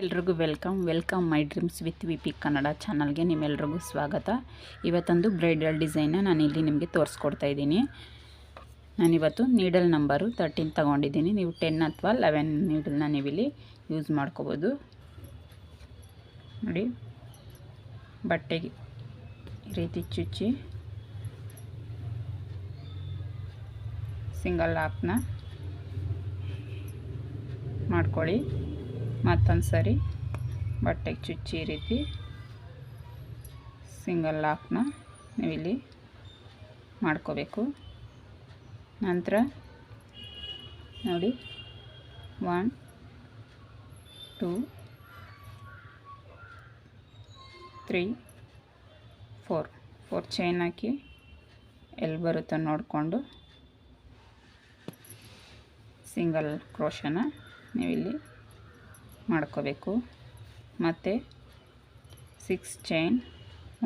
ಎಲ್ರಿಗೂ welcome my dreams with V P Kannada ಚಾನಲ್ಗೆ ನಿಮ್ಮೆಲ್ರಿಗೂ ಸ್ವಾಗತ. ಇವತ್ತೊಂದು ಬ್ರೈಡಲ್ ಡಿಸೈನ್ನ ನಾನಿಲ್ಲಿ ನಿಮಗೆ ತೋರಿಸ್ಕೊಡ್ತಾ ಇದ್ದೀನಿ. ನಾನಿವತ್ತು ನೀಡಲ್ ನಂಬರು 13 ತೊಗೊಂಡಿದ್ದೀನಿ. ನೀವು 10 ಅಥವಾ 11 ನೀಡಲ್ನ ನೀವಿಲ್ಲಿ ಯೂಸ್ ಮಾಡ್ಕೋಬೋದು. ನೋಡಿ, ಬಟ್ಟೆಗೆ ಈ ರೀತಿ ಚುಚ್ಚಿ ಸಿಂಗಲ್ ಲಾಕ್ನ ಮಾಡ್ಕೊಳ್ಳಿ. ಮತ್ತೊಂದು ಸರಿ ಬಟ್ಟೆಗೆ ಚುಚ್ಚಿ ಈ ರೀತಿ ಸಿಂಗಲ್ ಲಾಕ್ನ ನೀವಿಲ್ಲಿ ಮಾಡ್ಕೋಬೇಕು. ನಂತರ ನೋಡಿ 1 2 3 4 ಚೈನ್ ಹಾಕಿ ಎಲ್ಲಿ ಬರುತ್ತೋ ನೋಡಿಕೊಂಡು ಸಿಂಗಲ್ ಕ್ರೋಶನ ನೀವಿಲ್ಲಿ ಮಾಡ್ಕೋಬೇಕು. ಮತ್ತು 6 ಚೈನ್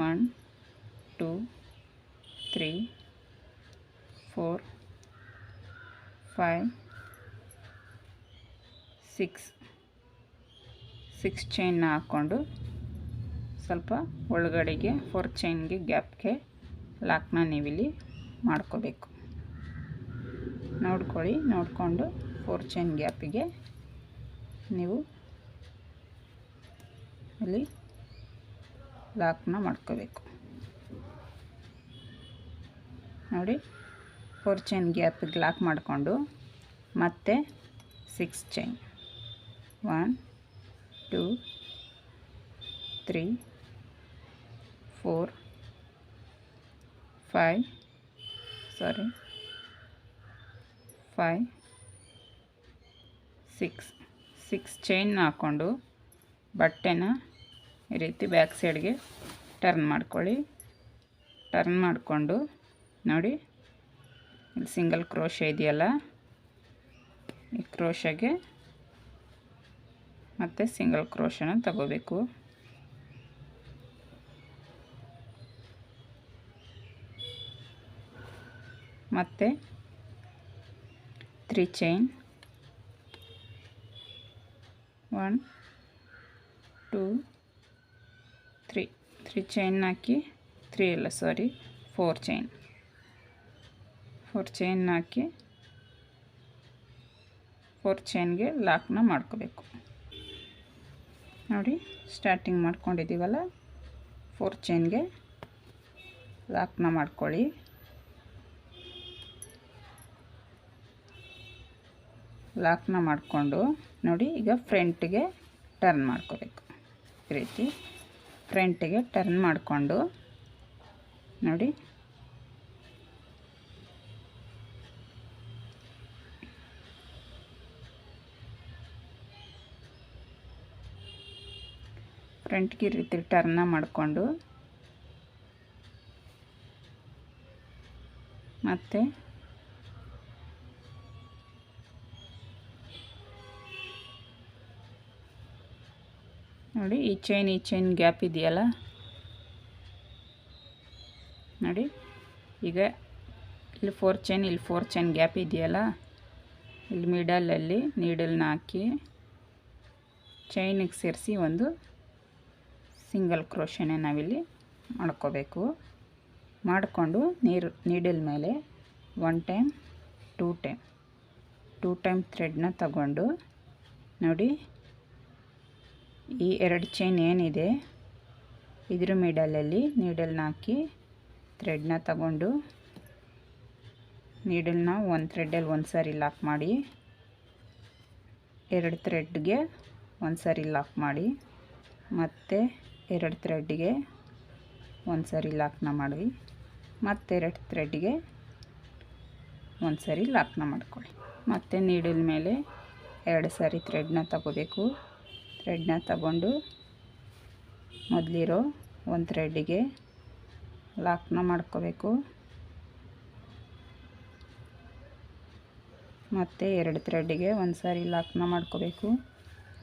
1 2 3 4 5 6 ಚೈನ್ನ ಹಾಕ್ಕೊಂಡು ಸ್ವಲ್ಪ ಒಳಗಡೆಗೆ 4 ಚೈನ್ಗೆ ಗ್ಯಾಪ್ಗೆ ಲಾಕ್ನ ನೀವಿಲ್ಲಿ ಮಾಡ್ಕೋಬೇಕು. ನೋಡಿಕೊಂಡು 4 ಚೈನ್ ಗ್ಯಾಪಿಗೆ ನೀವು ಇಲ್ಲಿ ಲಾಕ್ನ ಮಾಡ್ಕೋಬೇಕು. ನೋಡಿ, 4 ಚೈನ್ ಗ್ಯಾಪಿಗೆ ಲಾಕ್ ಮಾಡಿಕೊಂಡು ಮತ್ತೆ 6 ಚೈನ್ 1 2 3 4 5 6 ಚೈನ್ ಹಾಕ್ಕೊಂಡು ಬಟ್ಟೆನ ಈ ರೀತಿ ಬ್ಯಾಕ್ ಸೈಡ್ಗೆ ಟರ್ನ್ ಮಾಡ್ಕೊಳ್ಳಿ. ಟರ್ನ್ ಮಾಡಿಕೊಂಡು ನೋಡಿ, ಇಲ್ಲಿ ಸಿಂಗಲ್ ಕ್ರೋಶೆ ಇದೆಯಲ್ಲ, ಈ ಕ್ರೋಶೆಗೆ ಮತ್ತೆ ಸಿಂಗಲ್ ಕ್ರೋಶನ ತಗೋಬೇಕು. ಮತ್ತು 3 ಚೈನ್ 1 2 3 ಚೈನ್ ಹಾಕಿ 4 ಚೈನ್ ಹಾಕಿ 4 ಚೈನ್ಗೆ ಲಾಕ್ನ ಮಾಡ್ಕೋಬೇಕು. ನೋಡಿ, ಸ್ಟಾರ್ಟಿಂಗ್ ಮಾಡ್ಕೊಂಡಿದ್ದೀವಲ್ಲ, 4 ಚೈನ್ಗೆ ಲಾಕ್ನ ಮಾಡ್ಕೊಳ್ಳಿ. ಲಾಕ್ನ ಮಾಡಿಕೊಂಡು ನೋಡಿ, ಈಗ ಫ್ರಂಟಿಗೆ ಟರ್ನ್ ಮಾಡ್ಕೋಬೇಕು. ಈ ರೀತಿ ಫ್ರಂಟಿಗೆ ಟರ್ನ್ ಮಾಡಿಕೊಂಡು ನೋಡಿ, ಫ್ರಂಟ್ಗೆ ಈ ರೀತಿ ಟರ್ನ ಮಾಡಿಕೊಂಡು ಮತ್ತೆ ನೋಡಿ, ಈ ಚೈನ್ ಗ್ಯಾಪ್ ಇದೆಯಲ್ಲ, ನೋಡಿ ಈಗ ಇಲ್ಲಿ 4 ಚೈನ್ ಗ್ಯಾಪ್ ಇದೆಯಲ್ಲ, ಇಲ್ಲಿ ಮಿಡಲಲ್ಲಿ ನೀಡಲ್ನ ಹಾಕಿ ಚೈನಿಗೆ ಸೇರಿಸಿ ಒಂದು ಸಿಂಗಲ್ ಕ್ರೋಶನ ನಾವಿಲ್ಲಿ ಮಾಡ್ಕೋಬೇಕು. ಮಾಡಿಕೊಂಡು ನೀಡಲ್ ಮೇಲೆ 1 ಟೈಮ್ 2 ಟೈಮ್ ಥ್ರೆಡ್ನ ತಗೊಂಡು ನೋಡಿ, ಈ 2 ಚೈನ್ ಏನಿದೆ ಇದ್ರ ಮಿಡಲಲ್ಲಿ ನೀಡಲ್ನ ಹಾಕಿ ಥ್ರೆಡ್ನ ತಗೊಂಡು ನೀಡಲ್ನ ಒಂದು ಥ್ರೆಡ್ಡಲ್ಲಿ ಒಂದು ಸಾರಿ ಲಾಕ್ ಮಾಡಿ, 2 ಥ್ರೆಡ್ಗೆ ಒಂದು ಸಾರಿ ಲಾಕ್ ಮಾಡಿ, ಮತ್ತು 2 ಥ್ರೆಡ್ಗೆ ಒಂದು ಸಾರಿ ಲಾಕ್ನ ಮಾಡಿ, ಮತ್ತು 2 ಥ್ರೆಡ್ಗೆ ಒಂದು ಸಾರಿ ಲಾಕ್ನ ಮಾಡ್ಕೊಳ್ಳಿ. ಮತ್ತು ನೀಡಲ್ ಮೇಲೆ 2 ಸಾರಿ ಥ್ರೆಡ್ನ ತಗೋಬೇಕು. ಥ್ರೆಡ್ನ ತಗೊಂಡು ಮೊದಲಿರೋ ಒಂದು ಥ್ರೆಡ್ಡಿಗೆ ಲಾಕ್ನ ಮಾಡ್ಕೋಬೇಕು. ಮತ್ತು 2 ಥ್ರೆಡ್ಡಿಗೆ ಒಂದು ಸಾರಿ ಲಾಕ್ನ ಮಾಡ್ಕೋಬೇಕು.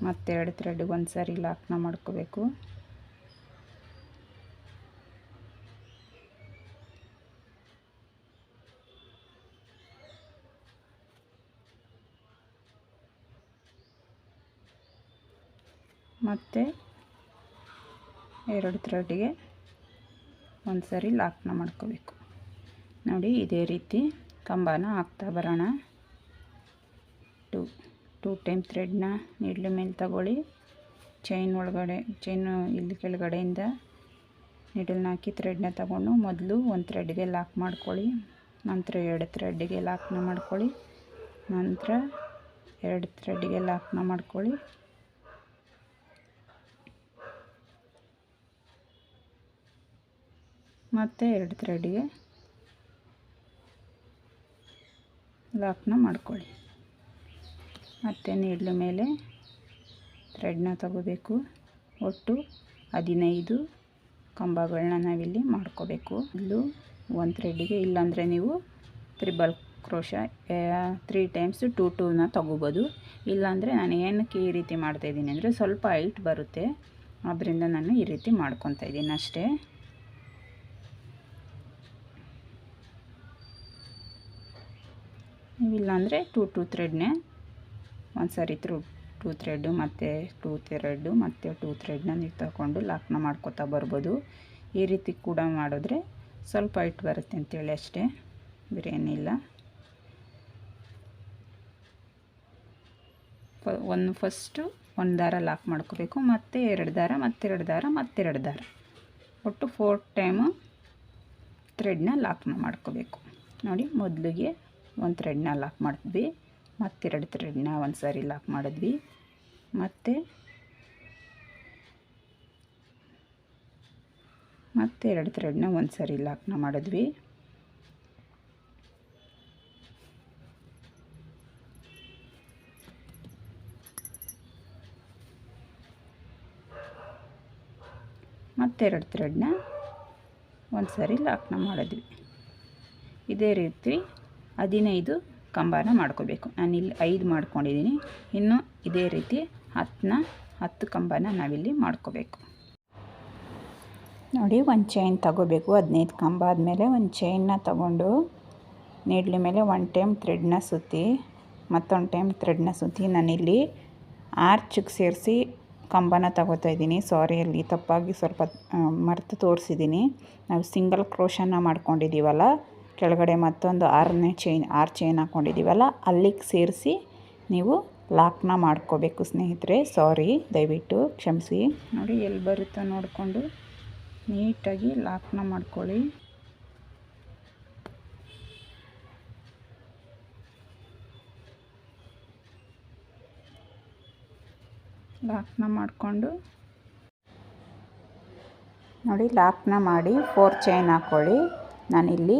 ಮತ್ತು 2 ಥ್ರೆಡ್ಗೆ ಒಂದು ಸಾರಿ ಲಾಕ್ನ ಮಾಡ್ಕೋಬೇಕು. ಮತ್ತು 2 ಥ್ರೆಡ್ಗೆ ಒಂದು ಸರಿ ಲಾಕ್ನ ಮಾಡ್ಕೋಬೇಕು. ನೋಡಿ ಇದೇ ರೀತಿ ಕಂಬನ ಹಾಕ್ತಾ ಬರೋಣ. ಟೂ ಟೈಮ್ ಥ್ರೆಡ್ನ ನೀಡ್ಲ್ ಮೇಲೆ ತಗೊಳ್ಳಿ. ಚೈನು ಇಲ್ಲಿ ಕೆಳಗಡೆಯಿಂದ ನೀಡಲ್ನ ಹಾಕಿ ಥ್ರೆಡ್ನ ತಗೊಂಡು ಮೊದಲು ಒಂದು ಥ್ರೆಡ್ಗೆ ಲಾಕ್ ಮಾಡ್ಕೊಳ್ಳಿ. ನಂತರ 2 ಥ್ರೆಡ್ಗೆ ಲಾಕ್ನ ಮಾಡ್ಕೊಳ್ಳಿ. ನಂತರ 2 ಥ್ರೆಡ್ಗೆ ಲಾಕ್ನ ಮಾಡ್ಕೊಳ್ಳಿ. ಮತ್ತು 2 ಥ್ರೆಡ್ಗೆ ಲಾಕ್ನ ಮಾಡ್ಕೊಳ್ಳಿ. ಮತ್ತು ನೀಡ್ಲ ಮೇಲೆ ಥ್ರೆಡ್ನ ತಗೋಬೇಕು. ಒಟ್ಟು 15 ಕಂಬಗಳನ್ನ ನಾವಿಲ್ಲಿ ಮಾಡ್ಕೋಬೇಕು. ಇಲ್ಲೂ ಒಂದು ಥ್ರೆಡ್ಡಿಗೆ, ಇಲ್ಲಾಂದರೆ ನೀವು ತ್ರಿಬಲ್ ಕ್ರೋಶ 3 ಟೈಮ್ಸ್ 2 ತಗೋಬೋದು. ಇಲ್ಲಾಂದರೆ ನಾನು ಏನಕ್ಕೆ ಈ ರೀತಿ ಮಾಡ್ತಾಯಿದ್ದೀನಿ ಅಂದರೆ ಸ್ವಲ್ಪ ಹೈಟ್ ಬರುತ್ತೆ, ಆದ್ದರಿಂದ ನಾನು ಈ ರೀತಿ ಮಾಡ್ಕೊತಾ ಇದ್ದೀನಿ ಅಷ್ಟೇ. ಇಲ್ಲಾಂದರೆ 2 ಥ್ರೆಡ್ನೇ ಒಂದು ಸಾರಿ 2 ಥ್ರೆಡ್ಡು ಮತ್ತು 2 ಥ್ರೆಡ್ಡು ಮತ್ತು 2 ಥ್ರೆಡ್ನ ನೀವು ತಗೊಂಡು ಲಾಕ್ನ ಮಾಡ್ಕೊತಾ ಬರ್ಬೋದು. ಈ ರೀತಿ ಕೂಡ ಮಾಡಿದ್ರೆ ಸ್ವಲ್ಪ ಹೈಟ್ ಬರುತ್ತೆ ಅಂತೇಳಿ ಅಷ್ಟೇ, ಬೇರೆ ಏನಿಲ್ಲ. ಫಸ್ಟು ಒಂದು ದಾರ ಲಾಕ್ ಮಾಡ್ಕೋಬೇಕು, ಮತ್ತು 2 ದಾರ, ಮತ್ತೆರಡು ದಾರ, ಮತ್ತೆರಡು ದಾರ, ಒಟ್ಟು 4 ಟೈಮು ಥ್ರೆಡ್ನ ಲಾಕ್ನ ಮಾಡ್ಕೋಬೇಕು. ನೋಡಿ ಮೊದಲಿಗೆ ಒಂದು ಥ್ರೆಡ್ನ ಲಾಕ್ ಮಾಡಿದ್ವಿ, ಮತ್ತೆರಡು ಥ್ರೆಡ್ನ ಒಂದು ಸಾರಿ ಲಾಕ್ ಮಾಡಿದ್ವಿ, ಮತ್ತೆ 2 ಥ್ರೆಡ್ನ ಒಂದು ಸಾರಿ ಲಾಕ್ನ ಮಾಡಿದ್ವಿ. ಮತ್ತೆ 2 ಥ್ರೆಡ್ನ ಒಂದು ಸಾರಿ ಲಾಕ್ನ ಮಾಡಿದ್ವಿ. ಇದೇ ರೀತಿ 15 ಕಂಬನ ಮಾಡ್ಕೋಬೇಕು. ನಾನಿಲ್ಲಿ 5 ಮಾಡ್ಕೊಂಡಿದ್ದೀನಿ. ಇನ್ನು ಇದೇ ರೀತಿ 10 ಕಂಬನ ನಾವಿಲ್ಲಿ ಮಾಡ್ಕೋಬೇಕು. ನೋಡಿ ಒಂದು ಚೈನ್ ತಗೋಬೇಕು. 15 ಕಂಬ ಆದಮೇಲೆ ಒಂದು ಚೈನ್ನ ತಗೊಂಡು ನೀಡ್ಲಿ ಮೇಲೆ 1 ಟೈಮ್ ಥ್ರೆಡ್ನ ಸುತ್ತಿ, ಮತ್ತೊಂದು ಟೈಮ್ ಥ್ರೆಡ್ನ ಸುತ್ತಿ, ನಾನಿಲ್ಲಿ ಆರ್ಚಿಗೆ ಸೇರಿಸಿ ಕಂಬನ ತಗೋತಾ ಇದ್ದೀನಿ. ಸಾರಿ, ಅಲ್ಲಿ ತಪ್ಪಾಗಿ ಸ್ವಲ್ಪ ಮರೆತು ತೋರಿಸಿದ್ದೀನಿ. ನಾವು ಸಿಂಗಲ್ ಕ್ರೋಶನ ಮಾಡ್ಕೊಂಡಿದ್ದೀವಲ್ಲ, ಕೆಳಗಡೆ ಮತ್ತೊಂದು 6ನೇ ಚೈನ್ ಹಾಕ್ಕೊಂಡಿದ್ದೀವಲ್ಲ, ಅಲ್ಲಿಗೆ ಸೇರಿಸಿ ನೀವು ಲಾಕ್ನ ಮಾಡ್ಕೋಬೇಕು ಸ್ನೇಹಿತರೆ. ಸಾರಿ, ದಯವಿಟ್ಟು ಕ್ಷಮಿಸಿ. ನೋಡಿ ಎಲ್ಲಿ ಬರುತ್ತೋ ನೋಡಿಕೊಂಡು ನೀಟಾಗಿ ಲಾಕ್ನ ಮಾಡ್ಕೊಳ್ಳಿ. ಲಾಕ್ನ ಮಾಡಿಕೊಂಡು ನೋಡಿ ಲಾಕ್ನ ಮಾಡಿ 4 ಚೈನ್ ಹಾಕ್ಕೊಳ್ಳಿ. ನಾನಿಲ್ಲಿ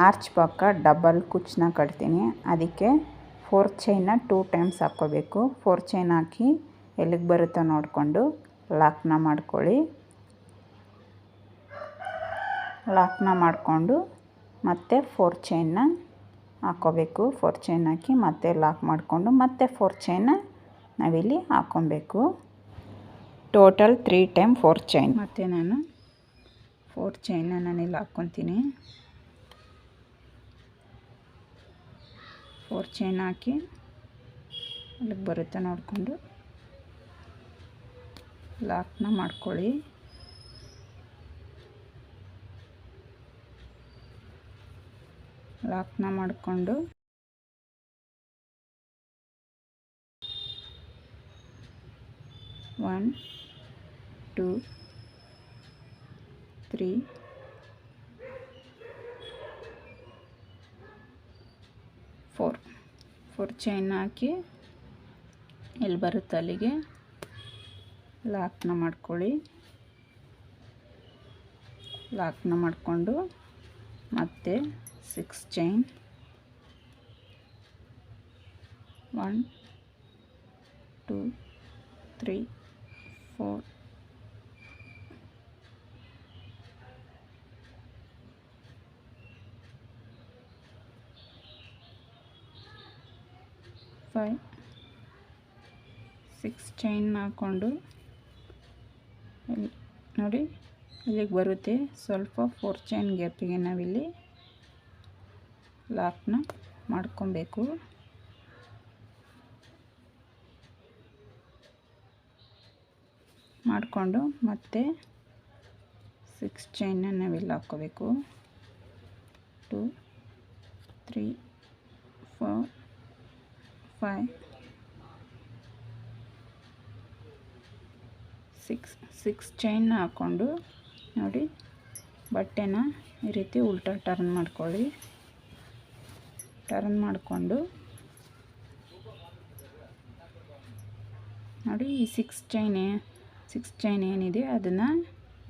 ಆರ್ಚ್ ಪಕ್ಕ ಡಬಲ್ ಕುಚ್ಚನ್ನ ಕಟ್ತೀನಿ, ಅದಕ್ಕೆ 4 ಚೈನ್ನ 2 ಟೈಮ್ಸ್ ಹಾಕ್ಕೋಬೇಕು. 4 ಚೈನ್ ಹಾಕಿ ಎಲ್ಲಿಗೆ ಬರುತ್ತೋ ನೋಡಿಕೊಂಡು ಲಾಕ್ನ ಮಾಡ್ಕೊಳ್ಳಿ. ಲಾಕ್ನ ಮಾಡಿಕೊಂಡು ಮತ್ತೆ 4 ಚೈನ್ನ ಹಾಕ್ಕೋಬೇಕು. 4 ಚೈನ್ ಹಾಕಿ ಮತ್ತೆ ಲಾಕ್ ಮಾಡಿಕೊಂಡು ಮತ್ತೆ 4 ಚೈನ್ನ ನಾವಿಲ್ಲಿ ಹಾಕ್ಕೊಬೇಕು. Total 3 time 4 chain. ಮತ್ತು ನಾನು 4 ಚೈನ್ನ ನಾನಿಲ್ಲಿ ಹಾಕ್ಕೊತೀನಿ. 4 ಚೈನ್ ಹಾಕಿ ಅಲ್ಲಿಗೆ ಬರುತ್ತೆ ನೋಡಿಕೊಂಡು ಲಾಕ್ನ ಮಾಡ್ಕೊಳ್ಳಿ. ಲಾಕ್ನ ಮಾಡಿಕೊಂಡು 1 2 3 4 ಚೈನ್ ಹಾಕಿ ಎಲ್ಲಿ ಬರುತ್ತೆ ಅಲ್ಲಿಗೆ ಲಾಕ್ನ ಮಾಡ್ಕೊಳ್ಳಿ. ಲಾಕ್ನ ಮಾಡಿಕೊಂಡು ಮತ್ತೆ 6 ಚೈನ್ 1 2 3 4 5 6 ಚೈನ್ ಹಾಕ್ಕೊಂಡು ನೋಡಿ ಇಲ್ಲಿಗೆ ಬರುತ್ತೆ. ಸ್ವಲ್ಪ 4 ಚೈನ್ ಗ್ಯಾಪಿಗೆ ನಾವಿಲ್ಲಿ ಲಾಕ್ನ ಮಾಡ್ಕೊಬೇಕು. ಮಾಡಿಕೊಂಡು ಮತ್ತೆ 6 ಚೈನ್ನ ನಾವಿಲ್ಲಿ ಹಾಕ್ಕೋಬೇಕು. 2 3 4 5 6 ಚೈನ್ನ ಹಾಕ್ಕೊಂಡು ನೋಡಿ ಬಟ್ಟೆನ ಈ ರೀತಿ ಉಲ್ಟಾ ಟರ್ನ್ ಮಾಡ್ಕೊಳ್ಳಿ. ಟರ್ನ್ ಮಾಡಿಕೊಂಡು ನೋಡಿ ಈ 6 ಚೈನ್ ಏನಿದೆ ಅದನ್ನು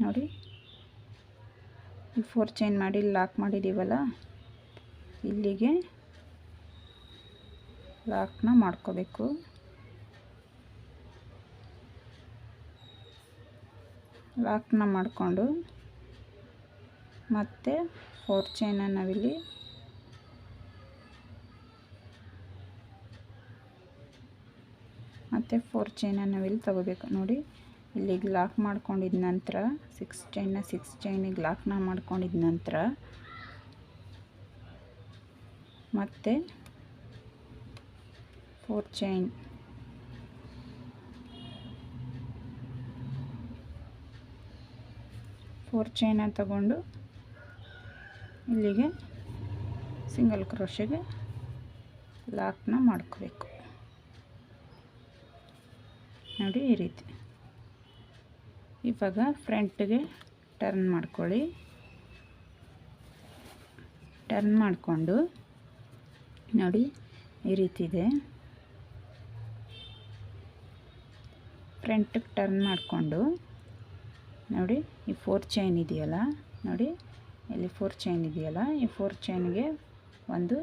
ನೋಡಿ ಈ 4 ಚೈನ್ ಮಾಡಿ ಲಾಕ್ ಮಾಡಿದ್ದೀವಲ್ಲ, ಇಲ್ಲಿಗೆ ಲಾಕ್ನ ಮಾಡ್ಕೋಬೇಕು. ಲಾಕ್ನ ಮಾಡಿಕೊಂಡು ಮತ್ತೆ 4 ಚೈನನ್ನು ನಾವಿಲ್ಲಿ ಮತ್ತು 4 ಚೈನನ್ನು ನಾವಿಲ್ಲಿ ತಗೋಬೇಕು. ನೋಡಿ ಇಲ್ಲಿಗೆ ಲಾಕ್ ಮಾಡ್ಕೊಂಡಿದ್ದ ನಂತರ 6 ಚೈನಿಗೆ ಲಾಕ್ನ ಮಾಡ್ಕೊಂಡಿದ್ದ ನಂತರ ಮತ್ತೆ 4 ಚೈನ ತಗೊಂಡು ಇಲ್ಲಿಗೆ ಸಿಂಗಲ್ ಕ್ರೋಶೆಗೆ ಲಾಕ್ನ ಮಾಡ್ಕೋಬೇಕು. ನೋಡಿ ಈ ರೀತಿ. ಇವಾಗ ಫ್ರಂಟ್ಗೆ ಟರ್ನ್ ಮಾಡ್ಕೊಳ್ಳಿ. ಟರ್ನ್ ಮಾಡಿಕೊಂಡು ನೋಡಿ ಈ ರೀತಿ ಇದೆ. ಫ್ರಂಟಿಗೆ ಟರ್ನ್ ಮಾಡಿಕೊಂಡು ನೋಡಿ ಈ 4 ಚೈನ್ ಇದೆಯಲ್ಲ, ನೋಡಿ ಇಲ್ಲಿ 4 ಚೈನ್ ಇದೆಯಲ್ಲ, ಈ 4 ಚೈನ್ಗೆ ಒಂದು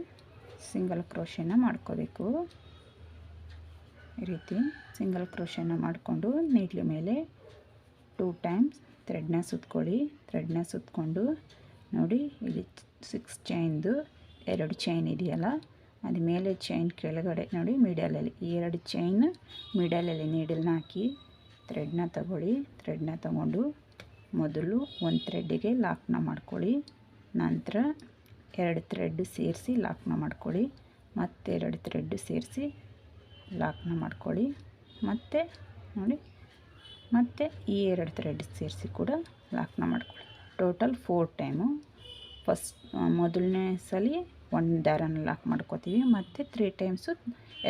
ಸಿಂಗಲ್ ಕ್ರೋಶೆನ ಮಾಡ್ಕೋಬೇಕು. ಈ ರೀತಿ ಸಿಂಗಲ್ ಕ್ರೋಶೆನ ಮಾಡಿಕೊಂಡು ನೀಡ್ಲ ಮೇಲೆ 2 ಟೈಮ್ಸ್ ಥ್ರೆಡ್ನ ಸುತ್ಕೊಳ್ಳಿ. ಥ್ರೆಡ್ನ ಸುತ್ಕೊಂಡು ನೋಡಿ ಇಲ್ಲಿ 6 ಚೈನ್ದು 2 ಚೈನ್ ಇದೆಯಲ್ಲ, ಅದು ಮೇಲೆ ಚೈನ್ ಕೆಳಗಡೆ ನೋಡಿ ಮಿಡಲಲ್ಲಿ ಈ 2 ಚೈನ್ ಮಿಡಲಲ್ಲಿ ನೀಡಲ್ನ ಹಾಕಿ ಥ್ರೆಡ್ನ ತಗೊಳ್ಳಿ. ಥ್ರೆಡ್ನ ತಗೊಂಡು ಮೊದಲು ಒಂದು ಥ್ರೆಡ್ಡಿಗೆ ಲಾಕ್ನ ಮಾಡ್ಕೊಳ್ಳಿ. ನಂತರ 2 ಥ್ರೆಡ್ ಸೇರಿಸಿ ಲಾಕ್ನ ಮಾಡ್ಕೊಳ್ಳಿ. ಮತ್ತೆ 2 ಥ್ರೆಡ್ ಸೇರಿಸಿ ಲಾಕ್ನ ಮಾಡ್ಕೊಳ್ಳಿ. ಮತ್ತೆ ನೋಡಿ ಮತ್ತೆ ಈ 2 ಥ್ರೆಡ್ ಸೇರಿಸಿ ಕೂಡ ಲಾಕ್ನ ಮಾಡ್ಕೊಳ್ಳಿ. Total 4 time. ಫಸ್ಟ್ ಮೊದಲನೇ ಸಲ 1 ದಾರನ ಲಾಕ್ ಮಾಡ್ಕೋತೀವಿ, ಮತ್ತು 3 ಟೈಮ್ಸು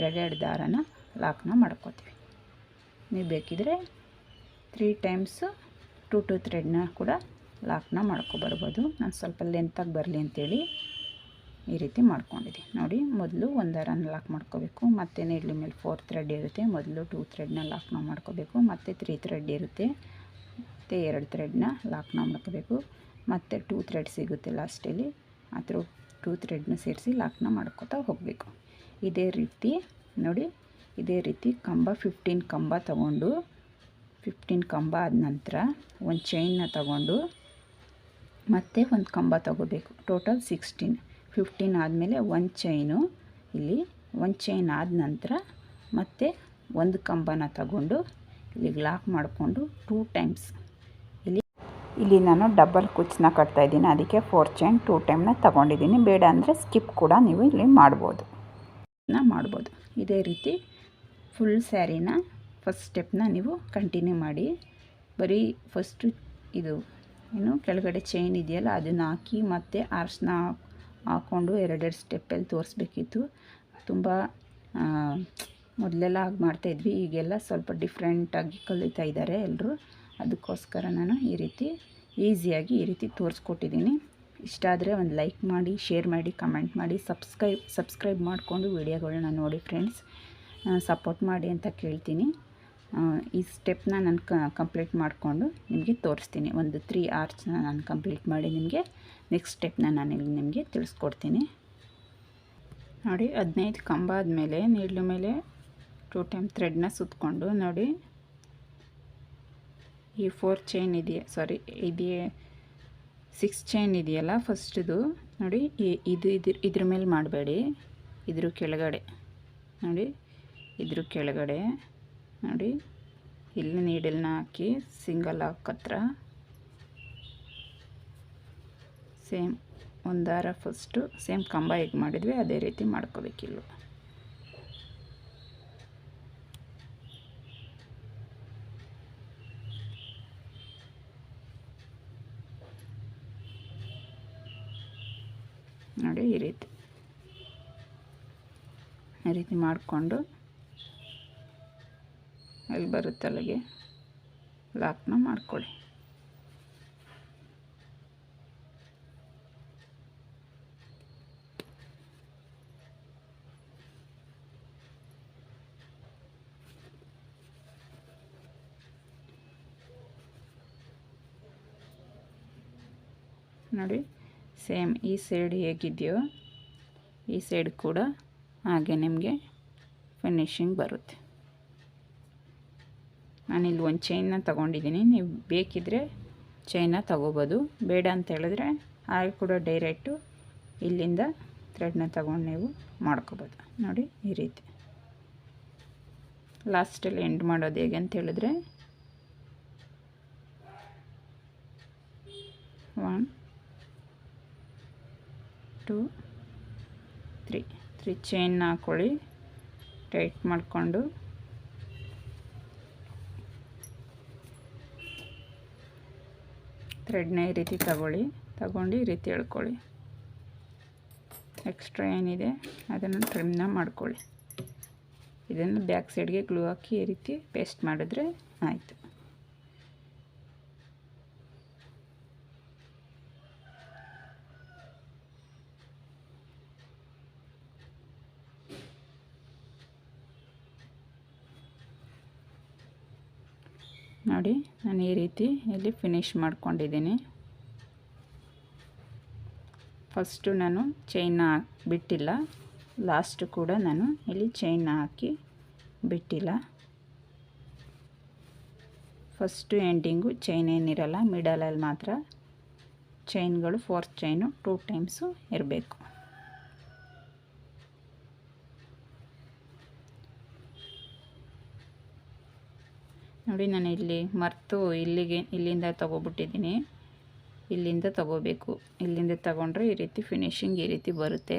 2 ದಾರನ ಲಾಕ್ನ ಮಾಡ್ಕೋತೀವಿ. ನೀವು ಬೇಕಿದ್ರೆ 3 ಟೈಮ್ಸು 2 ಥ್ರೆಡ್ನ ಕೂಡ ಲಾಕ್ನ ಮಾಡ್ಕೊಬರ್ಬೋದು. ನಾನು ಸ್ವಲ್ಪ ಲೆಂತಾಗಿ ಬರಲಿ ಅಂತೇಳಿ ಈ ರೀತಿ ಮಾಡ್ಕೊಂಡಿದ್ದೀನಿ. ನೋಡಿ ಮೊದಲು 1 ದಾರನ ಲಾಕ್ ಮಾಡ್ಕೋಬೇಕು, ಮತ್ತು ನೀಡ್ಲಿ ಮೇಲೆ 4 ಥ್ರೆಡ್ ಇರುತ್ತೆ. ಮೊದಲು 2 ಥ್ರೆಡ್ನ ಲಾಕ್ನ ಮಾಡ್ಕೋಬೇಕು, ಮತ್ತು 3 ಥ್ರೆಡ್ ಇರುತ್ತೆ, ಮತ್ತು 2 ಥ್ರೆಡ್ನ ಲಾಕ್ನ ಮಾಡ್ಕೋಬೇಕು, ಮತ್ತು 2 ಥ್ರೆಡ್ ಸಿಗುತ್ತೆ ಲಾಸ್ಟಲ್ಲಿ. ಆ 2 ಥ್ರೆಡ್ನ ಸೇರಿಸಿ ಲಾಕ್ನ ಮಾಡ್ಕೋತಾ ಹೋಗಬೇಕು. ಇದೇ ರೀತಿ ನೋಡಿ, ಇದೇ ರೀತಿ ಕಂಬ 15 ಕಂಬ ತಗೊಂಡು 15 ಕಂಬ ಆದ ನಂತರ ಒಂದು ಚೈನ್ನ ತಗೊಂಡು ಮತ್ತೆ ಒಂದು ಕಂಬ ತಗೋಬೇಕು. ಟೋಟಲ್ 16. 15 ಆದಮೇಲೆ 1 ಚೈನು, ಇಲ್ಲಿ 1 ಚೈನ್ ಆದ ನಂತರ ಮತ್ತೆ ಒಂದು ಕಂಬನ ತಗೊಂಡು ಇಲ್ಲಿಗೆ ಲಾಕ್ ಮಾಡಿಕೊಂಡು 2 ಟೈಮ್ಸ್ ಇಲ್ಲಿ ನಾನು ಡಬಲ್ ಕುಚ್ಚನ್ನ ಕಟ್ತಾಯಿದ್ದೀನಿ. ಅದಕ್ಕೆ 4 ಚೈನ್ 2 ಟೈಮ್ನ ತಗೊಂಡಿದ್ದೀನಿ. ಬೇಡ ಅಂದರೆ ಸ್ಕಿಪ್ ಕೂಡ ನೀವು ಇಲ್ಲಿ ಮಾಡ್ಬೋದು. ಇದೇ ರೀತಿ ಫುಲ್ ಸ್ಯಾರಿನ ಫಸ್ಟ್ ಸ್ಟೆಪ್ನ ನೀವು ಕಂಟಿನ್ಯೂ ಮಾಡಿ. ಬರೀ ಫಸ್ಟು ಇದು ಏನು ಕೆಳಗಡೆ ಚೈನ್ ಇದೆಯಲ್ಲ ಅದನ್ನು ಹಾಕಿ ಮತ್ತೆ ಆರ್ಸ್ನ ಹಾಕ್ಕೊಂಡು 2 ಸ್ಟೆಪ್ಪಲ್ಲಿ ತೋರಿಸ್ಬೇಕಿತ್ತು. ತುಂಬ ಮೊದಲೆಲ್ಲ ಹಾಗೆ ಮಾಡ್ತಾಯಿದ್ವಿ, ಈಗೆಲ್ಲ ಸ್ವಲ್ಪ ಡಿಫ್ರೆಂಟಾಗಿ ಕಲಿತಾ ಇದ್ದಾರೆ ಎಲ್ಲರೂ. ಅದಕ್ಕೋಸ್ಕರ ನಾನು ಈ ರೀತಿ ಈಸಿಯಾಗಿ ಈ ರೀತಿ ತೋರಿಸ್ಕೊಟ್ಟಿದ್ದೀನಿ. ಇಷ್ಟ ಆದರೆ ಒಂದು ಲೈಕ್ ಮಾಡಿ, ಶೇರ್ ಮಾಡಿ, ಕಮೆಂಟ್ ಮಾಡಿ, ಸಬ್ಸ್ಕ್ರೈಬ್ ಮಾಡಿಕೊಂಡು ವಿಡಿಯೋಗಳನ್ನ ನೋಡಿ ಫ್ರೆಂಡ್ಸ್. ಸಪೋರ್ಟ್ ಮಾಡಿ ಅಂತ ಕೇಳ್ತೀನಿ. ಈ ಸ್ಟೆಪ್ನ ನಾನು ಕಂಪ್ಲೀಟ್ ಮಾಡಿಕೊಂಡು ನಿಮಗೆ ತೋರಿಸ್ತೀನಿ. ಒಂದು 3 ಆರ್ಚ್ನ ನಾನು ಕಂಪ್ಲೀಟ್ ಮಾಡಿ ನಿಮಗೆ ನೆಕ್ಸ್ಟ್ ಸ್ಟೆಪ್ನ ನಾನು ಇಲ್ಲಿ ನಿಮಗೆ ತಿಳಿಸ್ಕೊಡ್ತೀನಿ. ನೋಡಿ 15 ಕಂಬ ಆದಮೇಲೆ ನೀಡ್ಲ ಮೇಲೆ 2 ಟೈಮ್ ಥ್ರೆಡ್ನ ಸುತ್ತಕೊಂಡು ನೋಡಿ ಈ 4 ಚೈನ್ ಇದೆಯಾ, ಸಾರಿ ಇದೆ 6 ಚೈನ್ ಇದೆಯಲ್ಲ ಫಸ್ಟ್ದು ನೋಡಿ, ಇದ್ರ ಮೇಲೆ ಮಾಡಬೇಡಿ, ಇದ್ರ ಕೆಳಗಡೆ ನೋಡಿ, ಇದ್ರ ಕೆಳಗಡೆ ನೋಡಿ ಇಲ್ಲಿ ನೀಡಲ್ನ ಹಾಕಿ ಸಿಂಗಲ್ ಹಾಕತ್ರ ಸೇಮ್ ಒಂದು ದಾರ ಫಸ್ಟು ಸೇಮ್ ಕಂಬ ಹೇಗೆ ಮಾಡಿದ್ವಿ ಅದೇ ರೀತಿ ಮಾಡ್ಕೋಬೇಕಿಲ್ಲ. ನೋಡಿ ಈ ರೀತಿ ಮಾಡಿಕೊಂಡು ಅಲ್ಲಿ ಬರುತ್ತೆ ಅಲ್ಲಿಗೆ ಲಾಕ್ನ ಮಾಡ್ಕೊಳ್ಳಿ. ನೋಡಿ ಸೇಮ್ ಈ ಸೈಡ್ ಹೇಗಿದೆಯೋ ಈ ಸೈಡ್ ಕೂಡ ಹಾಗೆ ನಿಮಗೆ ಫಿನಿಶಿಂಗ್ ಬರುತ್ತೆ. ನಾನಿಲ್ಲಿ ಒಂದು ಚೈನ್ನ ತೊಗೊಂಡಿದ್ದೀನಿ, ನೀವು ಬೇಕಿದ್ದರೆ ಚೈನ್ನ ತೊಗೋಬೋದು, ಬೇಡ ಅಂತ ಹೇಳಿದ್ರೆ ಹಾಗೆ ಕೂಡ ಡೈರೆಕ್ಟು ಇಲ್ಲಿಂದ ಥ್ರೆಡ್ನ ತೊಗೊಂಡು ನೀವು ಮಾಡ್ಕೋಬೋದು. ನೋಡಿ ಈ ರೀತಿ ಲಾಸ್ಟಲ್ಲಿ ಎಂಡ್ ಮಾಡೋದು ಹೇಗೆ ಅಂತ ಹೇಳಿದ್ರೆ 1 2 3 ಚೈನ್ನ ಹಾಕ್ಕೊಳ್ಳಿ, ಟೈಟ್ ಮಾಡಿಕೊಂಡು ಥ್ರೆಡ್ನ ಈ ರೀತಿ ತಗೊಂಡು ಈ ರೀತಿ ಎಳ್ಕೊಳ್ಳಿ. ಎಕ್ಸ್ಟ್ರಾ ಏನಿದೆ ಅದನ್ನು ಟ್ರಿಮ್ನ ಮಾಡ್ಕೊಳ್ಳಿ. ಇದನ್ನು ಬ್ಯಾಕ್ ಸೈಡ್ಗೆ ಗ್ಲೂ ಹಾಕಿ ಈ ರೀತಿ ಪೇಸ್ಟ್ ಮಾಡಿದ್ರೆ ಆಯಿತು. ನೋಡಿ ನಾನು ಈ ರೀತಿ ಇಲ್ಲಿ ಫಿನಿಶ್ ಮಾಡ್ಕೊಂಡಿದ್ದೀನಿ. ಫಸ್ಟು ನಾನು ಚೈನ್ನ ಬಿಟ್ಟಿಲ್ಲ, ಲಾಸ್ಟು ಕೂಡ ನಾನು ಇಲ್ಲಿ ಚೈನ್ನ ಹಾಕಿ ಬಿಟ್ಟಿಲ್ಲ. ಫಸ್ಟು ಎಂಡಿಂಗು ಚೈನ್ ಏನಿರಲ್ಲ, ಮಿಡಲಲ್ಲಿ ಮಾತ್ರ ಚೈನ್ಗಳು 4 ಚೈನು 2 ಟೈಮ್ಸು ಇರಬೇಕು. ನೋಡಿ ನಾನು ಇಲ್ಲಿ ಮರೆತು ಇಲ್ಲಿಂದ ತೊಗೊಬಿಟ್ಟಿದ್ದೀನಿ, ಇಲ್ಲಿಂದ ತೊಗೋಬೇಕು. ಇಲ್ಲಿಂದ ತೊಗೊಂಡ್ರೆ ಈ ರೀತಿ ಫಿನಿಶಿಂಗ್ ಈ ರೀತಿ ಬರುತ್ತೆ.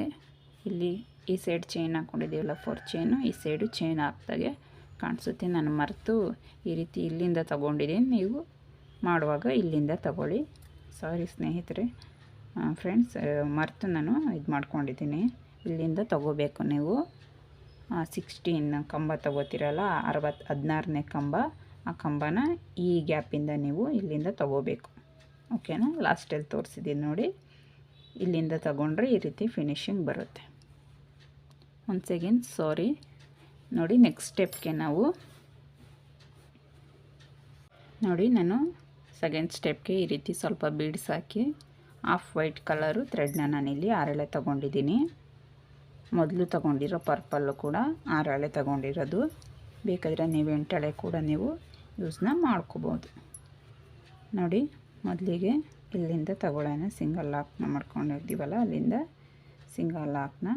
ಇಲ್ಲಿ ಈ ಸೈಡ್ ಚೈನ್ ಹಾಕ್ಕೊಂಡಿದ್ದೀವಲ್ಲ 4 ಚೈನು, ಈ ಸೈಡು ಚೈನ್ ಹಾಕ್ದಾಗೆ ಕಾಣಿಸುತ್ತೆ. ನಾನು ಮರೆತು ಈ ರೀತಿ ಇಲ್ಲಿಂದ ತೊಗೊಂಡಿದ್ದೀನಿ, ನೀವು ಮಾಡುವಾಗ ಇಲ್ಲಿಂದ ತೊಗೊಳ್ಳಿ. ಸಾರಿ ಸ್ನೇಹಿತರೆ, ಫ್ರೆಂಡ್ಸ್, ಮರೆತು ನಾನು ಇದು ಮಾಡ್ಕೊಂಡಿದ್ದೀನಿ. ಇಲ್ಲಿಂದ ತೊಗೋಬೇಕು ನೀವು. 16 ಕಂಬ ತೊಗೋತೀರಲ್ಲ, 16ನೇ ಕಂಬ, ಆ ಕಂಬನ ಈ ಗ್ಯಾಪಿಂದ ನೀವು ಇಲ್ಲಿಂದ ತೊಗೋಬೇಕು. ಓಕೆನಾ? ಲಾಸ್ಟಲ್ಲಿ ತೋರಿಸಿದ್ದೀನಿ ನೋಡಿ, ಇಲ್ಲಿಂದ ತಗೊಂಡ್ರೆ ಈ ರೀತಿ ಫಿನಿಶಿಂಗ್ ಬರುತ್ತೆ. ಒನ್ಸ್ ಅಗೇನ್ ಸಾರಿ. ನೋಡಿ ನೆಕ್ಸ್ಟ್ ಸ್ಟೆಪ್ಗೆ ನಾವು ನೋಡಿ ನಾನು ಸೆಕೆಂಡ್ ಸ್ಟೆಪ್ಗೆ ಈ ರೀತಿ ಸ್ವಲ್ಪ beads hockey of white colour ಥ್ರೆಡ್ನ ನಾನಿಲ್ಲಿ 6 ಎಳೆ ತೊಗೊಂಡಿದ್ದೀನಿ. ಮೊದಲು ತೊಗೊಂಡಿರೋ ಪರ್ಪಲ್ಲು ಕೂಡ 6 ಎಳೆ ತೊಗೊಂಡಿರೋದು. ಬೇಕಾದರೆ ನೀವು 8 ಎಳೆ ಕೂಡ ನೀವು ಯೂಸ್ನ ಮಾಡ್ಕೋಬೋದು. ನೋಡಿ ಮೊದಲಿಗೆ ಇಲ್ಲಿಂದ ತಗೊಳ್ಳೋಣ, ಸಿಂಗಲ್ ಲಾಕ್ನ ಮಾಡ್ಕೊಂಡಿರ್ತೀವಲ್ಲ ಅಲ್ಲಿಂದ ಸಿಂಗಲ್ ಲಾಕ್ನ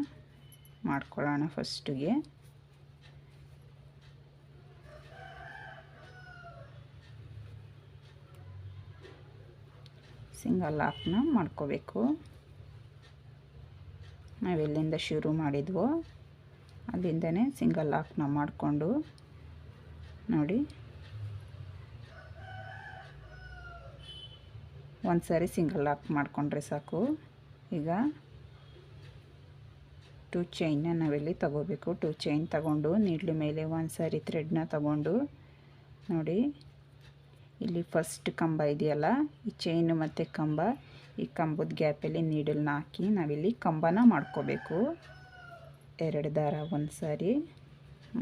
ಮಾಡ್ಕೊಳ್ಳೋಣ. ಫಸ್ಟಿಗೆ ಸಿಂಗಲ್ ಲಾಕ್ನ ಮಾಡ್ಕೋಬೇಕು. ನಾವೆಲ್ಲಿಂದ ಶುರು ಮಾಡಿದ್ವೋ ಅಲ್ಲಿಂದನೇ ಸಿಂಗಲ್ ಲಾಕ್ನ ಮಾಡಿಕೊಂಡು ನೋಡಿ ಒಂದು ಸಾರಿ ಸಿಂಗಲ್ ಲಾಕ್ ಮಾಡಿಕೊಂಡ್ರೆ ಸಾಕು. ಈಗ 2 ಚೈನ್ನ ನಾವಿಲ್ಲಿ ತಗೋಬೇಕು. 2 ಚೈನ್ ತಗೊಂಡು ನೀಡ್ಲು ಮೇಲೆ ಒಂದು ಸಾರಿ ಥ್ರೆಡ್ನ ತಗೊಂಡು ನೋಡಿ ಇಲ್ಲಿ ಫಸ್ಟ್ ಕಂಬ ಇದೆಯಲ್ಲ, ಈ ಚೈನು ಮತ್ತು ಕಂಬ, ಈ ಕಂಬದ ಗ್ಯಾಪಲ್ಲಿ ನೀಡಲ್ನ ಹಾಕಿ ನಾವಿಲ್ಲಿ ಕಂಬನ ಮಾಡ್ಕೋಬೇಕು. 2 ದಾರ ಒಂದು ಸಾರಿ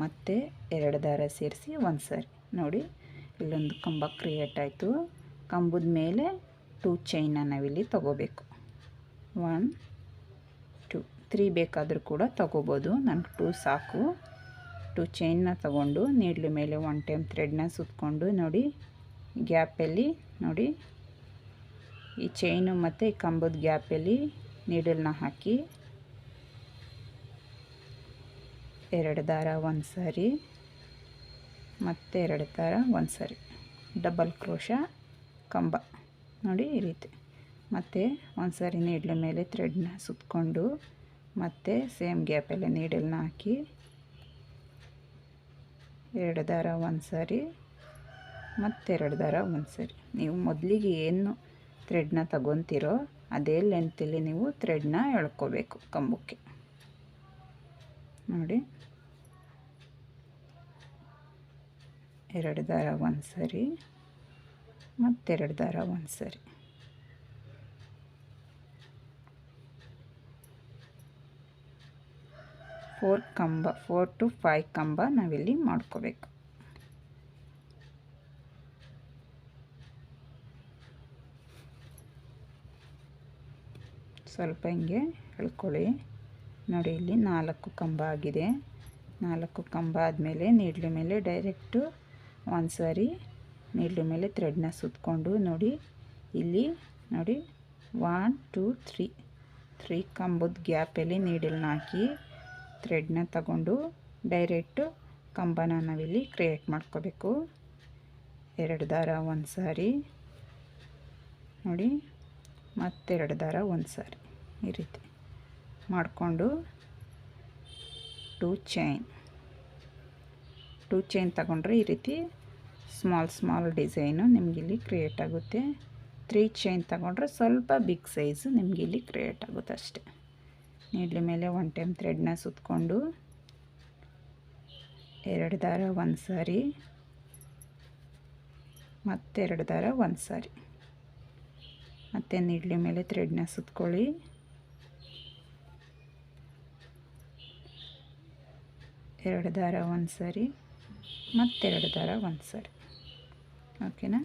ಮತ್ತು 2 ದಾರ ಸೇರಿಸಿ ಒಂದು ಸಾರಿ. ನೋಡಿ ಇಲ್ಲೊಂದು ಕಂಬ ಕ್ರಿಯೇಟ್ ಆಯಿತು. ಕಂಬದ ಮೇಲೆ 2 ಚೈನ್ನ ನಾವಿಲ್ಲಿ ತಗೋಬೇಕು. 1 2 3 ಬೇಕಾದರೂ ಕೂಡ ತಗೋಬೋದು, ನನಗೆ 2 ಸಾಕು. 2 ಚೈನ್ನ ತಗೊಂಡು ನೀಡ್ಲು ಮೇಲೆ 1 ಟೈಮ್ ಥ್ರೆಡ್ನ ಸುತ್ತಕೊಂಡು ನೋಡಿ ಗ್ಯಾಪಲ್ಲಿ ನೋಡಿ ಈ ಚೈನು ಮತ್ತು ಈ ಕಂಬದ ಗ್ಯಾಪಲ್ಲಿ ನೀಡಲ್ನ ಹಾಕಿ 2 ದಾರ ಒಂದು ಸಾರಿ ಮತ್ತು 2 ದಾರ ಒಂದು ಸಾರಿ, ಡಬಲ್ ಕ್ರೋಶ ಕಂಬ ನೋಡಿ ಈ ರೀತಿ. ಮತ್ತು ಒಂದು ಸಾರಿ ನೀಡ್ಲ ಮೇಲೆ ಥ್ರೆಡ್ನ ಸುತ್ತಕೊಂಡು ಮತ್ತು ಸೇಮ್ ಗ್ಯಾಪಲ್ಲಿ ನೀಡಲ್ನ ಹಾಕಿ 2 ದಾರ ಒಂದು ಸಾರಿ ಮತ್ತು 2 ದಾರ ಒಂದು ಸಾರಿ. ನೀವು ಮೊದಲಿಗೆ ಏನು ಥ್ರೆಡ್ನ ತಗೊತೀರೋ ಅದೇ ಲೆಂತಲ್ಲಿ ನೀವು ಥ್ರೆಡ್ನ ಎಳ್ಕೋಬೇಕು ಕಂಬಕ್ಕೆ. ನೋಡಿ, 2 ದಾರ ಒಂದು ಸರಿ, ಮತ್ತೆರಡು ದಾರ ಒಂದು ಸರಿ. ಫೋರ್ ಟು 5 ಕಂಬ ನಾವಿಲ್ಲಿ ಮಾಡ್ಕೋಬೇಕು. ಸ್ವಲ್ಪ ಹಿಂಗೆ ಎಳ್ಕೊಳ್ಳಿ. ನೋಡಿ, ಇಲ್ಲಿ 4 ಕಂಬ ಆಗಿದೆ. 4 ಕಂಬ ಆದಮೇಲೆ ನೀಡ್ಲು ಮೇಲೆ ಡೈರೆಕ್ಟು ಒಂದು ಸಾರಿ ನೀಡ್ಲು ಮೇಲೆ ಥ್ರೆಡ್ನ ಸುತ್ತಕೊಂಡು ನೋಡಿ, ಇಲ್ಲಿ ನೋಡಿ 1 2 3 ಕಂಬದ ಗ್ಯಾಪಲ್ಲಿ ನೀಡಲ್ನ ಹಾಕಿ ಥ್ರೆಡ್ನ ತಗೊಂಡು ಡೈರೆಕ್ಟು ಕಂಬನ ನಾವಿಲ್ಲಿ ಕ್ರಿಯೇಟ್ ಮಾಡ್ಕೋಬೇಕು. 2 ದಾರ ಒಂದು ಸಾರಿ ನೋಡಿ, ಮತ್ತೆರಡು ದಾರ ಒಂದು ಸಾರಿ ಈ ರೀತಿ ಮಾಡಿಕೊಂಡು 2 ಚೈನ್ ತಗೊಂಡ್ರೆ ಈ ರೀತಿ ಸ್ಮಾಲ್ ಡಿಸೈನು ನಿಮಗಿಲ್ಲಿ ಕ್ರಿಯೇಟ್ ಆಗುತ್ತೆ. 3 ಚೈನ್ ತಗೊಂಡ್ರೆ ಸ್ವಲ್ಪ ಬಿಗ್ ಸೈಜು ನಿಮಗಿಲ್ಲಿ ಕ್ರಿಯೇಟ್ ಆಗುತ್ತೆ ಅಷ್ಟೆ. ನೀಡ್ಲ ಮೇಲೆ 1 ಟೈಮ್ ಥ್ರೆಡ್ನ ಸುತ್ತಕೊಂಡು 2 ದಾರ ಒಂದು ಸಾರಿ, ಮತ್ತೆರಡು ದಾರ ಒಂದು ಸಾರಿ, ಮತ್ತು ನೀಡ್ಲ ಮೇಲೆ ಥ್ರೆಡ್ನ ಸುತ್ಕೊಳ್ಳಿ. 2 ದಾರ ಒಂದು ಸಾರಿ, ಮತ್ತೆರಡು ದಾರ ಒಂದು ಸಾರಿ. ಓಕೆನಾ?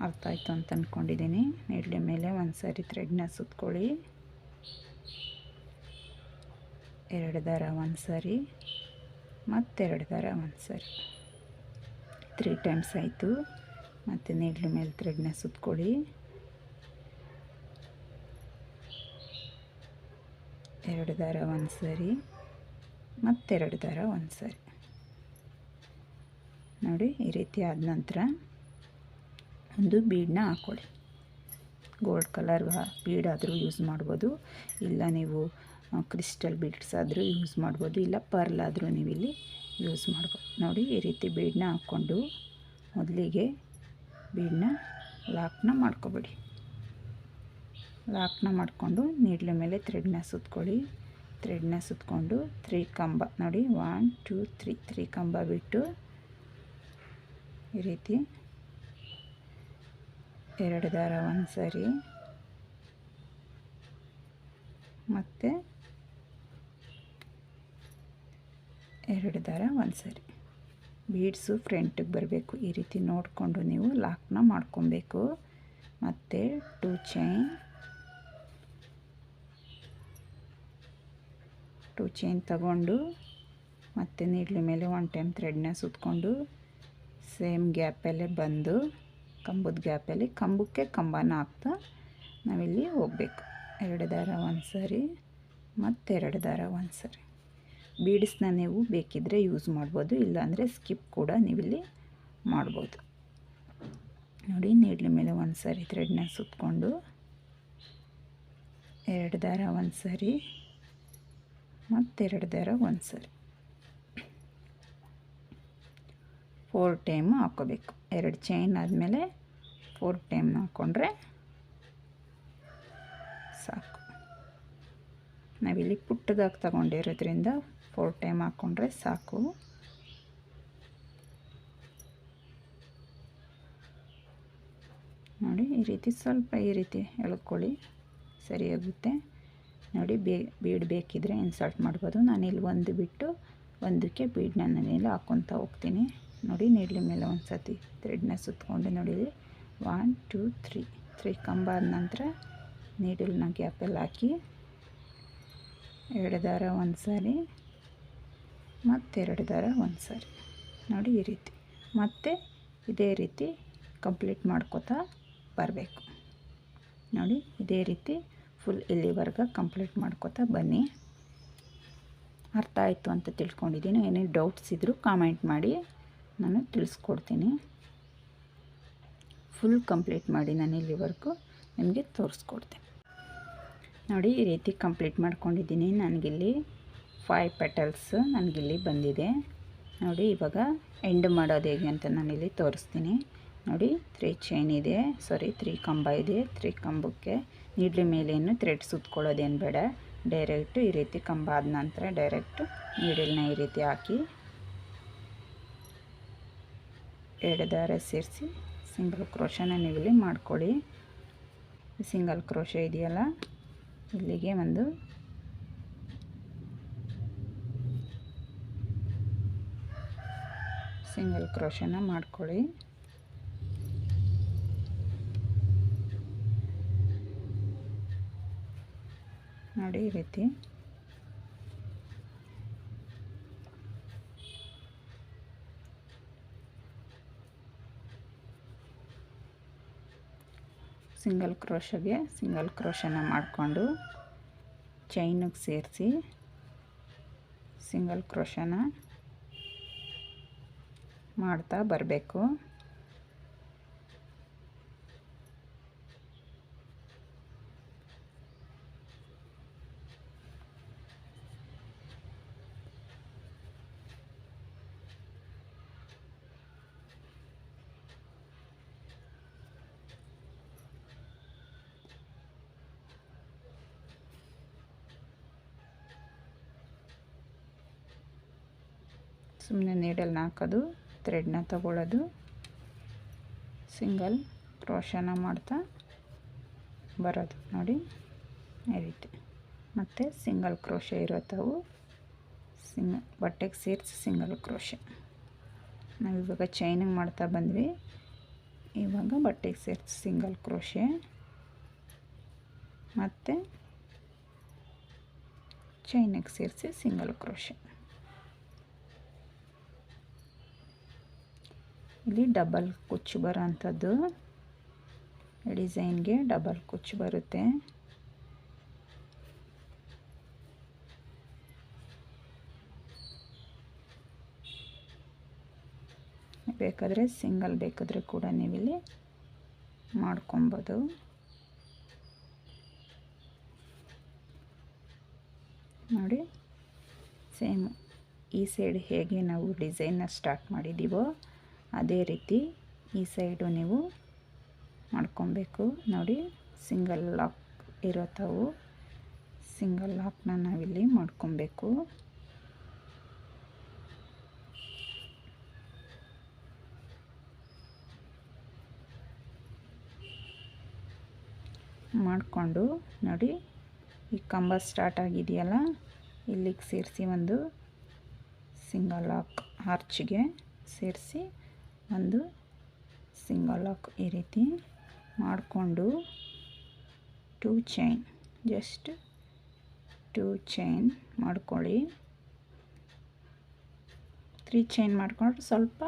ಅರ್ಥ ಆಯಿತು ಅಂತ ಅಂದ್ಕೊಂಡಿದ್ದೀನಿ. ನೀಡ್ಲ ಮೇಲೆ ಒಂದು ಸಾರಿ ಥ್ರೆಡ್ನ ಸುತ್ಕೊಳ್ಳಿ. 2 ದಾರ ಒಂದು ಸಾರಿ, ಮತ್ತೆರಡು ದಾರ ಒಂದು ಸಾರಿ. 3 ಟೈಮ್ಸ್ ಆಯಿತು. ಮತ್ತು ನೀಡ್ಲ ಮೇಲೆ ಥ್ರೆಡ್ನ ಸುತ್ಕೊಳ್ಳಿ. 2 ದಾರ ಒಂದು ಸಾರಿ, ಮತ್ತೆರಡು ದಾರ ಒಂದು ಸಾರಿ. ನೋಡಿ, ಈ ರೀತಿ ಆದ ನಂತರ ಒಂದು ಬೀಡನ್ನ ಹಾಕ್ಕೊಳ್ಳಿ. ಗೋಲ್ಡ್ ಕಲರ್ ಬೀಡ್ ಆದರೂ ಯೂಸ್ ಮಾಡ್ಬೋದು, ಇಲ್ಲ ನೀವು ಕ್ರಿಸ್ಟಲ್ ಬೀಡ್ಸ್ ಆದರೂ ಯೂಸ್ ಮಾಡ್ಬೋದು, ಇಲ್ಲ ಪರ್ಲ್ ಆದರೂ ನೀವು ಇಲ್ಲಿ ಯೂಸ್ ಮಾಡ್ಬೋದು. ನೋಡಿ, ಈ ರೀತಿ ಬೀಡನ್ನ ಹಾಕ್ಕೊಂಡು ಮೊದಲಿಗೆ ಬೀಡನ್ನ ಲಾಕ್ನ ಮಾಡ್ಕೊಬೇಡಿ. ಲಾಕ್ನ ಮಾಡಿಕೊಂಡು ನೀಡ್ಲ ಮೇಲೆ ಥ್ರೆಡ್ನ ಸುತ್ಕೊಳ್ಳಿ. ಥ್ರೆಡ್ನ ಸುತ್ತಕೊಂಡು 3 ಕಂಬ ನೋಡಿ, 1 2 3 ಕಂಬ ಬಿಟ್ಟು ಈ ರೀತಿ 2 ದಾರ ಒಂದು ಸಾರಿ, ಮತ್ತು 2 ದಾರ ಒಂದು ಸಾರಿ. ಬೀಡ್ಸು ಫ್ರಂಟಿಗೆ ಬರಬೇಕು. ಈ ರೀತಿ ನೋಡಿಕೊಂಡು ನೀವು ಲಾಕ್ನ ಮಾಡ್ಕೊಬೇಕು. ಮತ್ತು 2 ಚೈನ್ ತಗೊಂಡು ಮತ್ತು ನೀಡ್ಲ ಮೇಲೆ 1 ಟೈಮ್ ಥ್ರೆಡ್ನ ಸುತ್ತಕೊಂಡು ಸೇಮ್ ಗ್ಯಾಪಲ್ಲೇ ಬಂದು ಕಂಬದ ಗ್ಯಾಪಲ್ಲಿ ಕಂಬಕ್ಕೆ ಕಂಬನ ಹಾಕ್ತಾ ನಾವಿಲ್ಲಿ ಹೋಗಬೇಕು. 2 ದಾರ ಒಂದು ಸಾರಿ, ಮತ್ತೆರಡು ದಾರ ಒಂದು ಸಾರಿ. ಬೀಡ್ಸ್ನ ನೀವು ಬೇಕಿದ್ದರೆ ಯೂಸ್ ಮಾಡ್ಬೋದು, ಇಲ್ಲಾಂದರೆ ಸ್ಕಿಪ್ ಕೂಡ ನೀವಿಲ್ಲಿ ಮಾಡ್ಬೋದು. ನೋಡಿ, ನೀಡ್ಲ ಮೇಲೆ ಒಂದು ಸಾರಿ ಥ್ರೆಡ್ನ ಸುತ್ತಕೊಂಡು 2 ದಾರ ಒಂದು ಸಾರಿ, ಮತ್ತೆರಡು ದಾರ ಒಂದು ಸಾರಿ. 4 ಟೈಮ್ ಹಾಕ್ಕೋಬೇಕು. 2 ಚೈನ್ ಆದಮೇಲೆ 4 ಟೈಮ್ ಹಾಕ್ಕೊಂಡ್ರೆ ಸಾಕು. ನಾವಿಲ್ಲಿ ಪುಟ್ಟದಾಗಿ ತಗೊಂಡಿರೋದ್ರಿಂದ 4 ಟೈಮ್ ಹಾಕ್ಕೊಂಡ್ರೆ ಸಾಕು. ನೋಡಿ, ಈ ರೀತಿ ಸ್ವಲ್ಪ ಈ ರೀತಿ ಎಳ್ಕೊಳ್ಳಿ, ಸರಿಯಾಗುತ್ತೆ. ನೋಡಿ, ಬೀಡ್ ಬೇಕಿದ್ರೆ ಇನ್ಸರ್ಟ್ ಮಾಡ್ಬೋದು. ನಾನಿಲ್ಲಿ ಒಂದು ಬಿಟ್ಟು ಒಂದಕ್ಕೆ ಬೀಡನ್ನ ನಾನಿಲ್ಲಿ ಹಾಕ್ಕೊತ ಹೋಗ್ತೀನಿ. ನೋಡಿ, ನೀಡ್ಲ ಮೇಲೆ ಒಂದು ಸತಿ ಥ್ರೆಡ್ನ ಸುತ್ತಕೊಂಡು ನೋಡಿ 1 2 3 ಕಂಬ ಆದ ನಂತರ ನೀಡಲ್ನ ಗ್ಯಾಪಲ್ಲಿ ಹಾಕಿ 2 ದಾರ ಒಂದು ಸಾರಿ, ಮತ್ತೆರಡು ದಾರ ಒಂದು ಸಾರಿ. ನೋಡಿ, ಈ ರೀತಿ ಮತ್ತೆ ಇದೇ ರೀತಿ ಕಂಪ್ಲೀಟ್ ಮಾಡ್ಕೋತಾ ಬರಬೇಕು. ನೋಡಿ, ಇದೇ ರೀತಿ ಫುಲ್ ಇಲ್ಲಿವರೆಗೆ ಕಂಪ್ಲೀಟ್ ಮಾಡ್ಕೋತಾ ಬನ್ನಿ. ಅರ್ಥ ಆಯಿತು ಅಂತ ತಿಳ್ಕೊಂಡಿದ್ದೀನಿ. ಏನೇ ಡೌಟ್ಸ್ ಇದ್ದರೂ ಕಾಮೆಂಟ್ ಮಾಡಿ, ನಾನು ತಿಳಿಸ್ಕೊಡ್ತೀನಿ. ಫುಲ್ ಕಂಪ್ಲೀಟ್ ಮಾಡಿ ನಾನು ಇಲ್ಲಿವರೆಗೂ ನಿಮಗೆ ತೋರಿಸ್ಕೊಡ್ತೀನಿ. ನೋಡಿ, ಈ ರೀತಿ ಕಂಪ್ಲೀಟ್ ಮಾಡ್ಕೊಂಡಿದ್ದೀನಿ. ನನಗಿಲ್ಲಿ 5 ಪೆಟಲ್ಸ್ ನನಗಿಲ್ಲಿ ಬಂದಿದೆ. ನೋಡಿ, ಇವಾಗ ಎಂಡ್ ಮಾಡೋದು ಹೇಗೆ ಅಂತ ನಾನಿಲ್ಲಿ ತೋರಿಸ್ತೀನಿ. ನೋಡಿ 3 ಚೈನ್ ಇದೆ, ಸಾರಿ 3 ಕಂಬ ಇದೆ. 3 ಕಂಬಕ್ಕೆ ನೀಡ್ಲ್ ಮೇಲೇನು ಥ್ರೆಡ್ ಸುತ್ಕೊಳ್ಳೋದೇನು ಬೇಡ, ಡೈರೆಕ್ಟು ಈ ರೀತಿ ಕಂಬ ಆದ ನಂತರ ಡೈರೆಕ್ಟು ನೀಡಲ್ನ ಈ ರೀತಿ ಹಾಕಿ 2 ದಾರ ಸೇರಿಸಿ ಸಿಂಗಲ್ ಕ್ರೋಶನ ನೀವಿಲ್ಲಿ ಮಾಡ್ಕೊಳ್ಳಿ. ಸಿಂಗಲ್ ಕ್ರೋಶ ಇದೆಯಲ್ಲ, ಇಲ್ಲಿಗೆ ಒಂದು ಸಿಂಗಲ್ ಕ್ರೋಶನ ಮಾಡ್ಕೊಳ್ಳಿ. ನೋಡಿ ಈ ರೀತಿ ಸಿಂಗಲ್ ಕ್ರೋಶಗೆ ಸಿಂಗಲ್ ಕ್ರೋಶನ ಮಾಡಿಕೊಂಡು ಚೈನಿಗೆ ಸೇರಿಸಿ ಸಿಂಗಲ್ ಕ್ರೋಶನ ಮಾಡ್ತಾ ಬರಬೇಕು. ಸುಮ್ಮನೆ ನೀಡಲ್ನ ಹಾಕೋದು, ಥ್ರೆಡ್ನ ತಗೊಳ್ಳೋದು, ಸಿಂಗಲ್ ಕ್ರೋಶನ ಮಾಡ್ತಾ ಬರೋದು. ನೋಡಿ ಈ ರೀತಿ. ಮತ್ತು ಸಿಂಗಲ್ ಕ್ರೋಶ ಇರುತ್ತವು ಬಟ್ಟೆಗೆ ಸೇರಿಸಿ ಸಿಂಗಲ್ ಕ್ರೋಶ. ನಾವಿವಾಗ ಚೈನಿಗೆ ಮಾಡ್ತಾ ಬಂದ್ವಿ, ಇವಾಗ ಬಟ್ಟೆಗೆ ಸೇರಿಸಿ ಸಿಂಗಲ್ ಕ್ರೋಶ ಮತ್ತು ಚೈನಿಗೆ ಸೇರಿಸಿ ಸಿಂಗಲ್ ಕ್ರೋಶ. ಇಲ್ಲಿ ಡಬಲ್ ಕುಚ್ಚು ಬರೋ ಅಂಥದ್ದು, ಡಿಸೈನ್ಗೆ ಡಬಲ್ ಕುಚ್ಚು ಬರುತ್ತೆ. ಬೇಕಾದರೆ ಸಿಂಗಲ್ ಬೇಕಾದರೆ ಕೂಡ ನೀವಿಲ್ಲಿ ಮಾಡ್ಕೊಬೋದು. ನೋಡಿ ಸೇಮ್ ಈ ಸೈಡ್ ಹೇಗೆ ನಾವು ಡಿಸೈನ್ನ ಸ್ಟಾರ್ಟ್ ಮಾಡಿದ್ದೀವೋ ಅದೇ ರೀತಿ ಈ ಸೈಡು ನೀವು ಮಾಡ್ಕೊಬೇಕು. ನೋಡಿ ಸಿಂಗಲ್ ಲಾಕ್ ಇರೋತವು, ಸಿಂಗಲ್ ಲಾಕ್ನ ನಾವಿಲ್ಲಿ ಮಾಡ್ಕೊಬೇಕು. ಮಾಡಿಕೊಂಡು ನೋಡಿ ಈ ಕಂಬ ಸ್ಟಾರ್ಟ್ ಆಗಿದೆಯಲ್ಲ, ಇಲ್ಲಿಗೆ ಸೇರಿಸಿ ಒಂದು ಸಿಂಗಲ್ ಲಾಕ್, ಆರ್ಚಿಗೆ ಸೇರಿಸಿ ಒಂದು ಸಿಂಗಲ್ ಲಾಕ್ ಈ ರೀತಿ ಮಾಡಿಕೊಂಡು 2 ಚೈನ್, ಜಸ್ಟ್ 2 ಚೈನ್ ಮಾಡ್ಕೊಳ್ಳಿ. 3 ಚೈನ್ ಮಾಡಿಕೊಂಡ್ರೆ ಸ್ವಲ್ಪ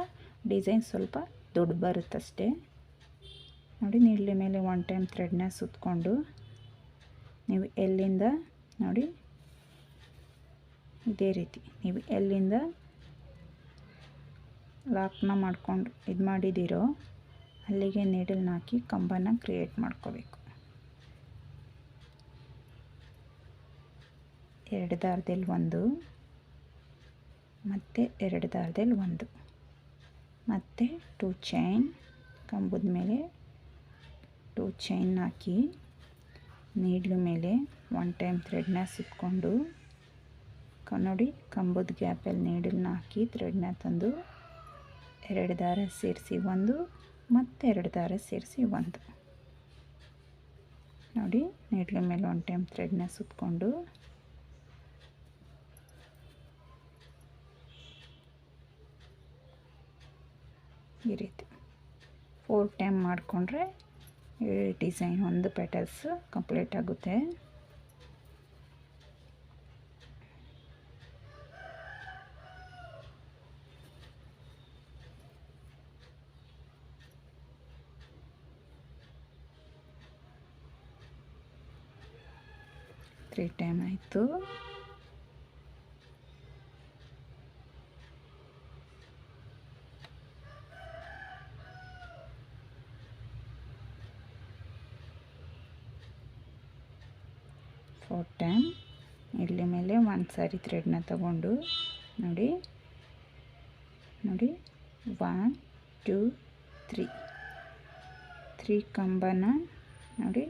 ಡಿಸೈನ್ ಸ್ವಲ್ಪ ದೊಡ್ಡ ಬರುತ್ತಷ್ಟೇ. ನೋಡಿ ನೀಡ್ಲಿ ಮೇಲೆ 1 ಟೈಮ್ ಥ್ರೆಡ್ನ ಸುತ್ತಕೊಂಡು ನೀವು ಎಲ್ಲಿಂದ ನೋಡಿ ಇದೇ ರೀತಿ ನೀವು ಎಲ್ಲಿಂದ ಲಾಕ್ನ ಮಾಡ್ಕೊಂಡು ಇದು ಮಾಡಿದ್ದೀರೋ ಅಲ್ಲಿಗೆ ನೀಡಲ್ನ ಹಾಕಿ ಕಂಬನ ಕ್ರಿಯೇಟ್ ಮಾಡ್ಕೋಬೇಕು. 2 ದಾರದಲ್ಲಿ ಒಂದು ಮತ್ತು 2 ದಾರದಲ್ಲಿ ಒಂದು ಮತ್ತು 2 ಚೈನ್, ಕಂಬದ ಮೇಲೆ 2 ಚೈನ್ ಹಾಕಿ ನೀಡ್ಲು ಮೇಲೆ 1 ಟೈಮ್ ಥ್ರೆಡ್ನ ಸುತ್ತಕೊಂಡು ನೋಡಿ ಕಂಬದ ಗ್ಯಾಪಲ್ಲಿ ನೀಡಲ್ನ ಹಾಕಿ ಥ್ರೆಡ್ನ ತಂದು 2 ದಾರ ಸೇರಿಸಿ ಒಂದು ಮತ್ತು 2 ದಾರ ಸೇರಿಸಿ ಒಂದು. ನೋಡಿ ನೀಡ್ಲ ಮೇಲೆ 1 ಟೈಮ್ ಥ್ರೆಡ್ನ ಸುತ್ತಕೊಂಡು ಈ ರೀತಿ 4 ಟೈಮ್ ಮಾಡಿಕೊಂಡ್ರೆ ಈ ಡಿಸೈನ್ ಒಂದು ಪೆಟಲ್ಸ್ ಕಂಪ್ಲೀಟ್ ಆಗುತ್ತೆ. ತ್ರೀ ಟೈಮ್ ಆಯಿತು. ಫೋರ್ ಟೈಮ್ ಇಲ್ಲಿ ಮೇಲೆ ಒಂದು ಸಾರಿ ಥ್ರೆಡ್ನ ತಗೊಂಡು ನೋಡಿ ನೋಡಿ 1 2 3 3 ಕಂಬನ ನೋಡಿ,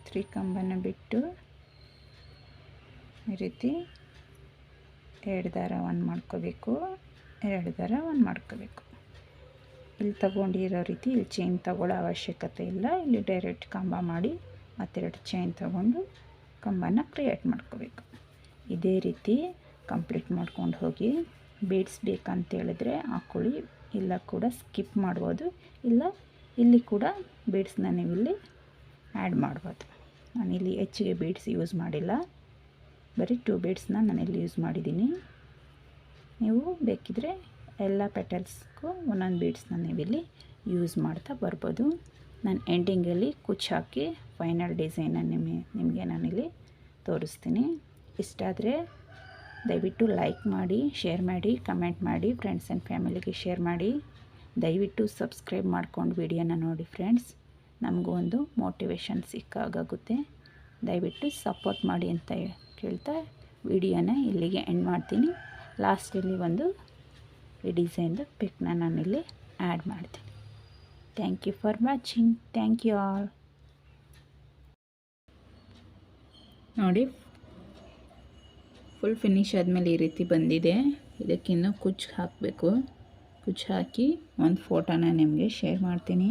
3 ಕಂಬನ ಬಿಟ್ಟು ಈ ರೀತಿ 2 ದಾರ 1 ಮಾಡ್ಕೋಬೇಕು, 2 ದಾರ 1 ಮಾಡ್ಕೋಬೇಕು. ಇಲ್ಲಿ ತಗೊಂಡಿರೋ ರೀತಿ ಇಲ್ಲಿ ಚೈನ್ ತಗೊಳ್ಳೋ ಅವಶ್ಯಕತೆ ಇಲ್ಲ. ಇಲ್ಲಿ ಡೈರೆಕ್ಟ್ ಕಂಬ ಮಾಡಿ ಮತ್ತೆರಡು ಚೈನ್ ತಗೊಂಡು ಕಂಬನ ಕ್ರಿಯೇಟ್ ಮಾಡ್ಕೋಬೇಕು. ಇದೇ ರೀತಿ ಕಂಪ್ಲೀಟ್ ಮಾಡ್ಕೊಂಡು ಹೋಗಿ. ಬೀಡ್ಸ್ ಬೇಕಂತೇಳಿದ್ರೆ ಹಾಕ್ಕೊಳ್ಳಿ, ಇಲ್ಲ ಕೂಡ ಸ್ಕಿಪ್ ಮಾಡ್ಬೋದು, ಇಲ್ಲ ಇಲ್ಲಿ ಕೂಡ ಬೀಡ್ಸ್ನ ನೀವಿಲ್ಲಿ ಆ್ಯಡ್ ಮಾಡ್ಬೋದು. ನಾನಿಲ್ಲಿ ಹೆಚ್ಚಿಗೆ ಬೀಡ್ಸ್ ಯೂಸ್ ಮಾಡಿಲ್ಲ, ಬರೀ 2 ಬೀಡ್ಸ್ನ ನಾನಿಲ್ಲಿ ಯೂಸ್ ಮಾಡಿದ್ದೀನಿ. ನೀವು ಬೇಕಿದ್ರೆ ಎಲ್ಲ ಪೆಟಲ್ಸ್ಗೂ ಒಂದೊಂದು ಬೀಡ್ಸ್ನ ನೀವಿಲ್ಲಿ ಯೂಸ್ ಮಾಡ್ತಾ ಬರ್ಬೋದು. ನಾನು ಎಂಡಿಂಗಲ್ಲಿ ಕುಚ್ಚು ಹಾಕಿ ಫೈನಲ್ ಡಿಸೈನನ್ನು ನಿಮಗೆ ನಾನಿಲ್ಲಿ ತೋರಿಸ್ತೀನಿ. ಇಷ್ಟ ಆದರೆ ದಯವಿಟ್ಟು ಲೈಕ್ ಮಾಡಿ, ಶೇರ್ ಮಾಡಿ, ಕಮೆಂಟ್ ಮಾಡಿ, ಫ್ರೆಂಡ್ಸ್ ಆ್ಯಂಡ್ ಫ್ಯಾಮಿಲಿಗೆ ಶೇರ್ ಮಾಡಿ. ದಯವಿಟ್ಟು ಸಬ್ಸ್ಕ್ರೈಬ್ ಮಾಡ್ಕೊಂಡು ವಿಡಿಯೋನ ನೋಡಿ ಫ್ರೆಂಡ್ಸ್, ನಮಗೂ ಒಂದು ಮೋಟಿವೇಶನ್ ಸಿಕ್ಕಾಗುತ್ತೆ. ದಯವಿಟ್ಟು ಸಪೋರ್ಟ್ ಮಾಡಿ ಅಂತ ಕೇಳ್ತಾ ವಿಡಿಯೋನ ಇಲ್ಲಿಗೆ ಎಂಡ್ ಮಾಡ್ತೀನಿ. ಲಾಸ್ಟಲ್ಲಿ ಒಂದು ಈ ಡಿಸೈನ್ದು ಪಿಕ್ನ ನಾನಿಲ್ಲಿ ಆ್ಯಡ್ ಮಾಡ್ತೀನಿ. Thank you for watching. Thank you all. ನೋಡಿ, ಫುಲ್ ಫಿನಿಶ್ ಆದಮೇಲೆ ಈ ರೀತಿ ಬಂದಿದೆ. ಇದಕ್ಕಿನ್ನೂ ಕುಚ್ಚು ಹಾಕಬೇಕು. ಕುಚ್ಚು ಹಾಕಿ ಒಂದು ಫೋಟೋನ ನಿಮಗೆ ಶೇರ್ ಮಾಡ್ತೀನಿ.